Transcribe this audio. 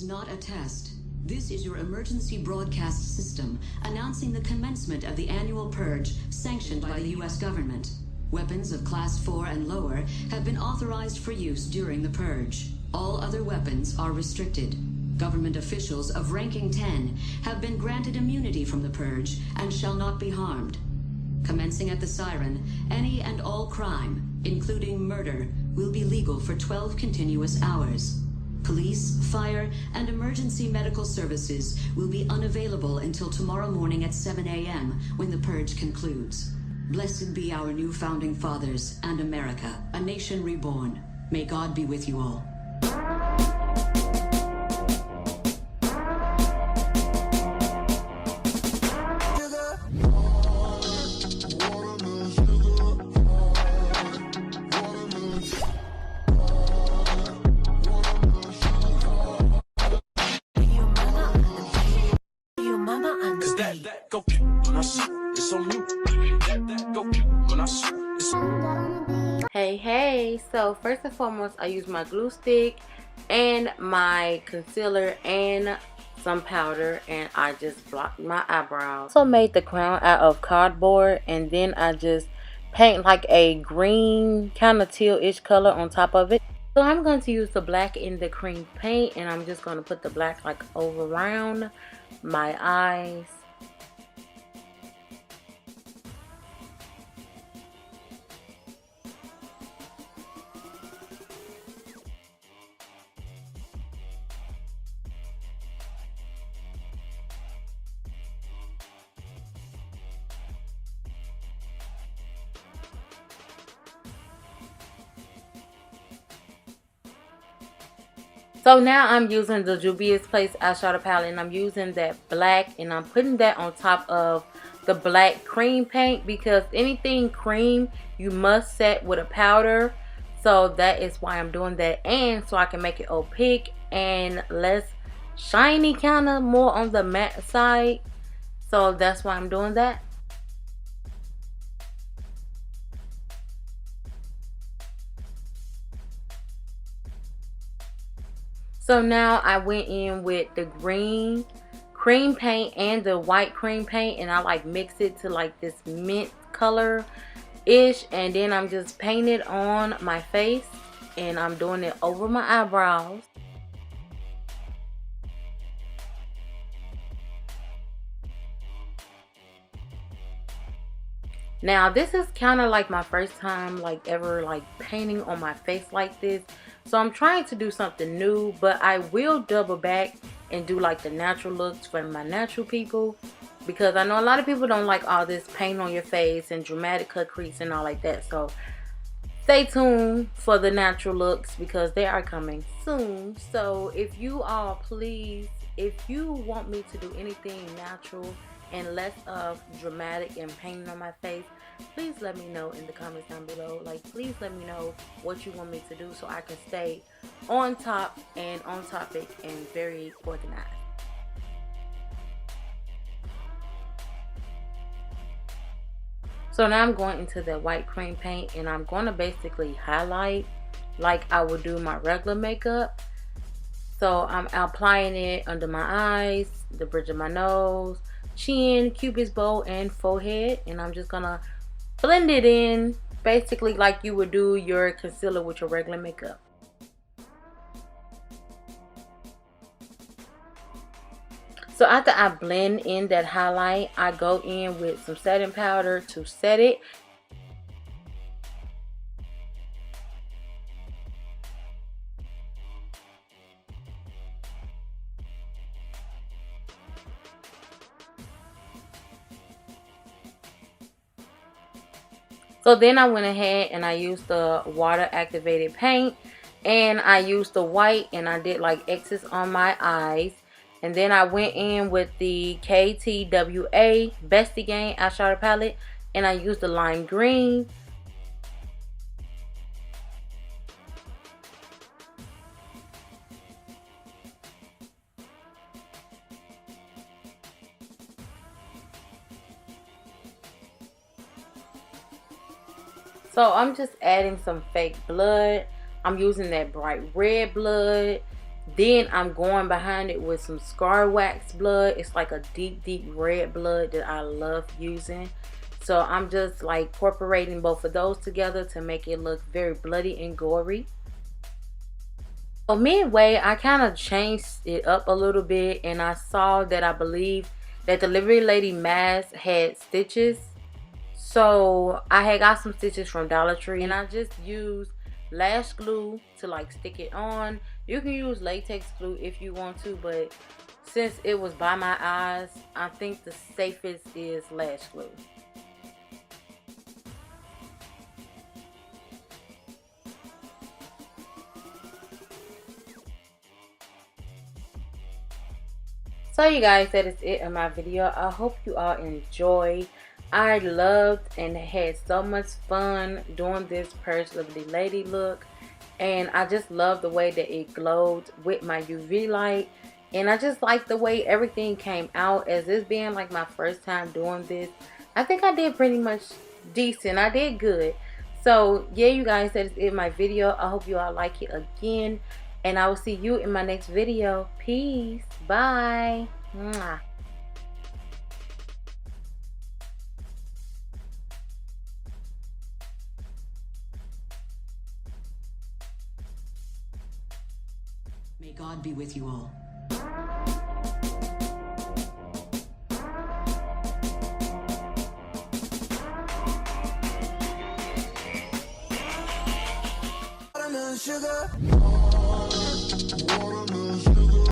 is not a test. This is your emergency broadcast system announcing the commencement of the annual Purge sanctioned by the U.S. government. Weapons of Class 4 and lower have been authorized for use during the Purge. All other weapons are restricted. Government officials of ranking 10 have been granted immunity from the Purge and shall not be harmed. Commencing at the siren, any and all crime, including murder, will be legal for 12 continuous hours. Police, fire, and emergency medical services will be unavailable until tomorrow morning at 7 a.m. when the Purge concludes. Blessed be our new founding fathers and America, a nation reborn. May God be with you all. Hey, so first and foremost, I use my glue stick and my concealer and some powder, and I just blocked my eyebrows. Also made the crown out of cardboard, and then I just paint like a green kind of teal-ish color on top of it. So I'm going to use the black in the cream paint, and I'm just going to put the black like over around my eyes. So now I'm using the Juvia's Place eyeshadow palette, and I'm using that black, and I'm putting that on top of the black cream paint, because anything cream you must set with a powder. So that is why I'm doing that, and so I can make it opaque and less shiny, kind of more on the matte side. So that's why I'm doing that. So now I went in with the green cream paint and the white cream paint, and I like mix it to like this mint color ish, and then I'm just painting it on my face, and I'm doing it over my eyebrows. Now this is kind of like my first time like ever like painting on my face like this, so I'm trying to do something new, but I will double back and do like the natural looks for my natural people, because I know a lot of people don't like all this paint on your face and dramatic cut crease and all like that. So stay tuned for the natural looks, because they are coming soon. So if you all please, if you want me to do anything natural and less of dramatic and painting on my face, please let me know in the comments down below. Like, please let me know what you want me to do, so I can stay on top and on topic and very organized. So now I'm going into the white cream paint, and I'm going to basically highlight like I would do my regular makeup. So I'm applying it under my eyes, the bridge of my nose, chin, cupid's bow, and forehead, and I'm just gonna blend it in basically like you would do your concealer with your regular makeup. So after I blend in that highlight, I go in with some setting powder to set it. So then I went ahead and I used the water activated paint, and I used the white, and I did like X's on my eyes. And then I went in with the KTWA Bestie Gang eyeshadow palette, and I used the lime green. So I'm just adding some fake blood. I'm using that bright red blood, Then I'm going behind it with some scar wax blood. It's like a deep red blood that I love using. So I'm just like incorporating both of those together to make it look very bloody and gory. So midway, I kind of changed it up a little bit, and I saw that I believe that delivery lady mask had stitches. So I had got some stitches from Dollar Tree, and I just used lash glue to like stick it on. You can use latex glue if you want to, but since it was by my eyes, I think the safest is lash glue. So you guys, that is it in my video. I hope you all enjoy. I loved and had so much fun doing this Purge Lovely Lady look, and I just love the way that it glowed with my UV light, and I just like the way everything came out. As this being like my first time doing this, I think I did pretty much decent. I did good. So yeah, you guys, that is it in my video. I hope you all like it again, and I will see you in my next video. Peace. Bye. Mwah. May God be with you all. Sugar.